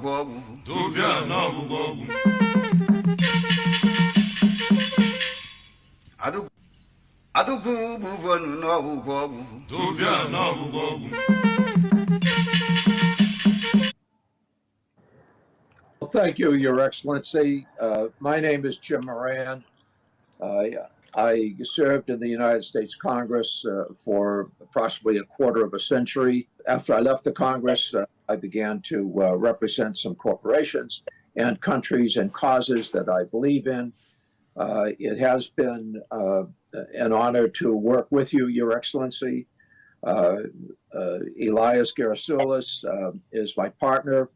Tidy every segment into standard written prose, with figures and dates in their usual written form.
Nabugogu. Duvia Nabugogu. Adugu Buvonu Nabugogu. Duvia Nabugogu. Well, thank you, Your Excellency. My name is Jim Moran. I served in the United States Congress for approximately a quarter of a century. After I left the Congress, I began to represent some corporations and countries and causes that I believe in. It has been an honor to work with you, Your Excellency. Elias Gerasulis is my partner.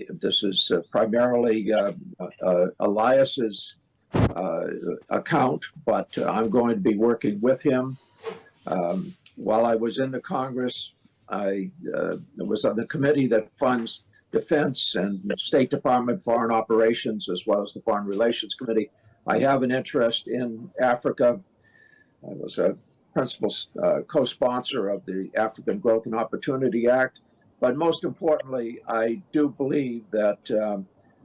This is primarily Elias's account, but I'm going to be working with him. While I was in the Congress, I was on the committee that funds defense and State Department foreign operations, as well as the Foreign Relations Committee. I have an interest in Africa. I was a principal co-sponsor of the African Growth and Opportunity Act. But most importantly, I do believe that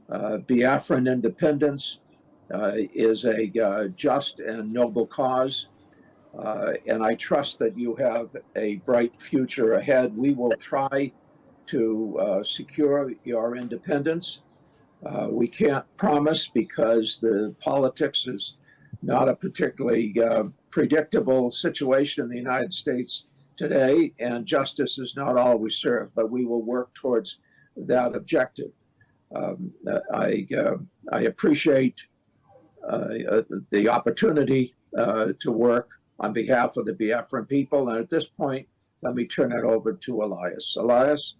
Biafran independence is a just and noble cause. And I trust that you have a bright future ahead. We will try to secure your independence. We can't promise because the politics is not a particularly predictable situation in the United States today, and justice is not always served, but we will work towards that objective. I appreciate the opportunity to work on behalf of the Biafran people, and at this point, let me turn it over to Elias. Elias?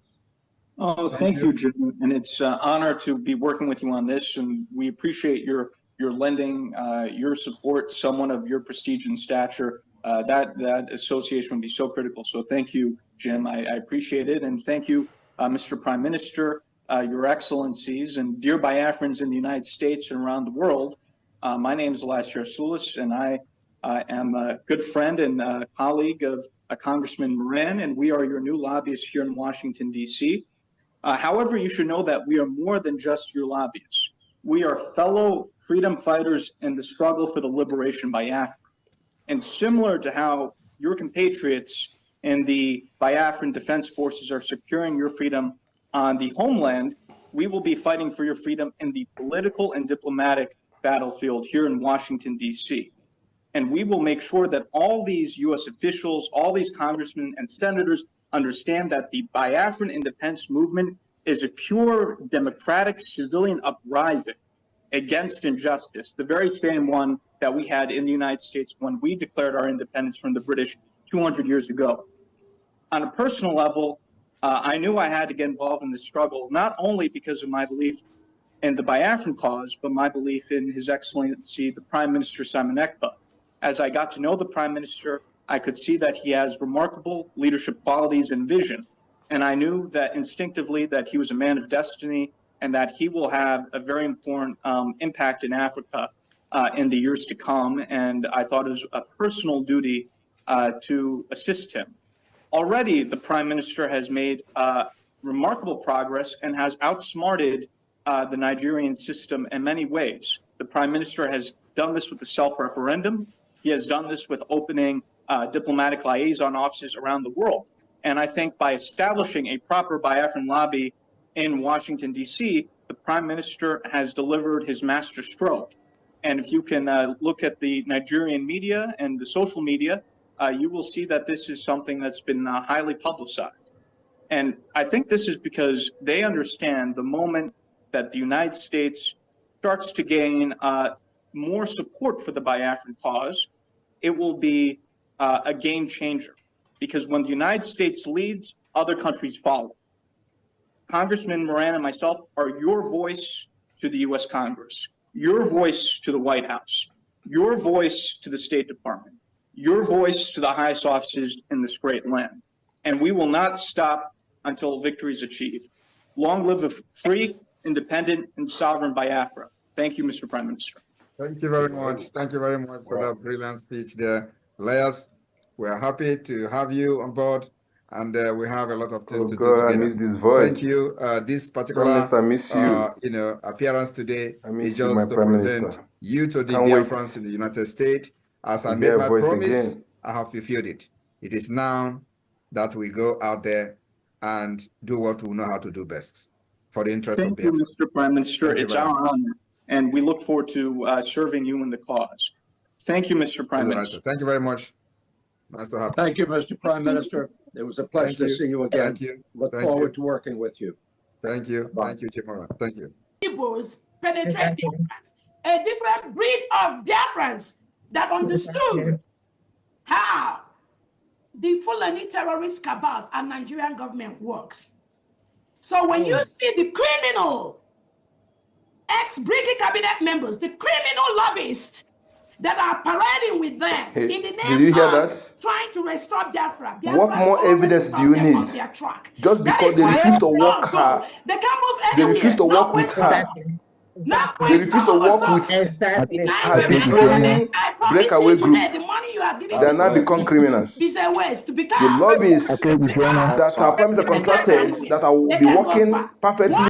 Oh, thank you, Jim, and it's an honor to be working with you on this, and we appreciate your lending your support, someone of your prestige and stature. That association would be so critical. So thank you, Jim. I appreciate it. And thank you, Mr. Prime Minister, Your Excellencies, and dear Biafrans in the United States and around the world. My name is Elias Gerasulis, and I am a good friend and colleague of Congressman Moran, and we are your new lobbyists here in Washington, D.C. However, you should know that we are more than just your lobbyists. We are fellow freedom fighters in the struggle for the liberation of Biafra. And similar to how your compatriots in the Biafran Defense Forces are securing your freedom on the homeland, we will be fighting for your freedom in the political and diplomatic battlefield here in Washington, D.C. And we will make sure that all these U.S. officials, all these congressmen and senators understand that the Biafran independence movement is a pure democratic civilian uprising against injustice, the very same one that we had in the United States when we declared our independence from the British 200 years ago. On a personal level, I knew I had to get involved in this struggle, not only because of my belief in the Biafran cause, but my belief in His Excellency, the Prime Minister Simon Ekpa. As I got to know the Prime Minister, I could see that he has remarkable leadership qualities and vision. And I knew that instinctively that he was a man of destiny and that he will have a very important impact in Africa in the years to come. And I thought it was a personal duty to assist him. Already, the Prime Minister has made remarkable progress and has outsmarted the Nigerian system in many ways. The Prime Minister has done this with the self-referendum. He has done this with opening diplomatic liaison offices around the world. And I think by establishing a proper Biafran lobby in Washington, D.C., the Prime Minister has delivered his master stroke. And if you can look at the Nigerian media and the social media, you will see that this is something that's been highly publicized. And I think this is because they understand the moment that the United States starts to gain more support for the Biafran cause, it will be a game changer. Because when the United States leads, other countries follow. Congressman Moran and myself are your voice to the U.S. Congress, your voice to the White House, your voice to the State Department, your voice to the highest offices in this great land. And we will not stop until victory is achieved. Long live a free, independent, and sovereign Biafra. Thank you, Mr. Prime Minister. Thank you very much. Thank you very much for that brilliant speech there. Elias, we're happy to have you on board. and we have a lot of things Oh to do God, I together. miss this Thank voice. you. This Prime particular, Minister, I miss you. appearance today I is miss you, my just to Prime present Minister. you to the Can't wait Biafrans in the United States. As I to made hear a my voice promise, again. I have fulfilled it. It is now that we go out there and do what we know how to do best for the interest of Thank you, Biafra. Mr. Prime Minister. Thank you It's very our much. honor, and we look forward to serving you in the cause. Thank you, Mr. Prime All right, Minister. sir. Thank you very much. Nice to have you. Thank you, Mr. Prime Minister. It was a pleasure Thank to you. see you again. Thank you. Look Thank forward you. to working with you. Thank you. Bye. Thank you, Chimora. Thank you. Igbos penetrate Biafrans, a different breed of Biafrans that understood how the Fulani terrorist cabals and Nigerian government works. So when you see the criminal ex-Brigadier cabinet members, the criminal lobbyists that are parading with them in the name Did you hear of that? trying to restore Biafra, What Biafrans more always evidence do stop you them need? on their track. Just That because is they why refuse to they work don't her, go. They can't move they anywhere. refuse to Not work when with some her. of us. Not They when refuse some to of us. work with Now her you remember, betraying I promise breakaway you group. today, the money you have given They are to now become criminals. is a waste The because lobbyists because that our prime minister they can't go contracted anywhere. that will They be can go working far. perfectly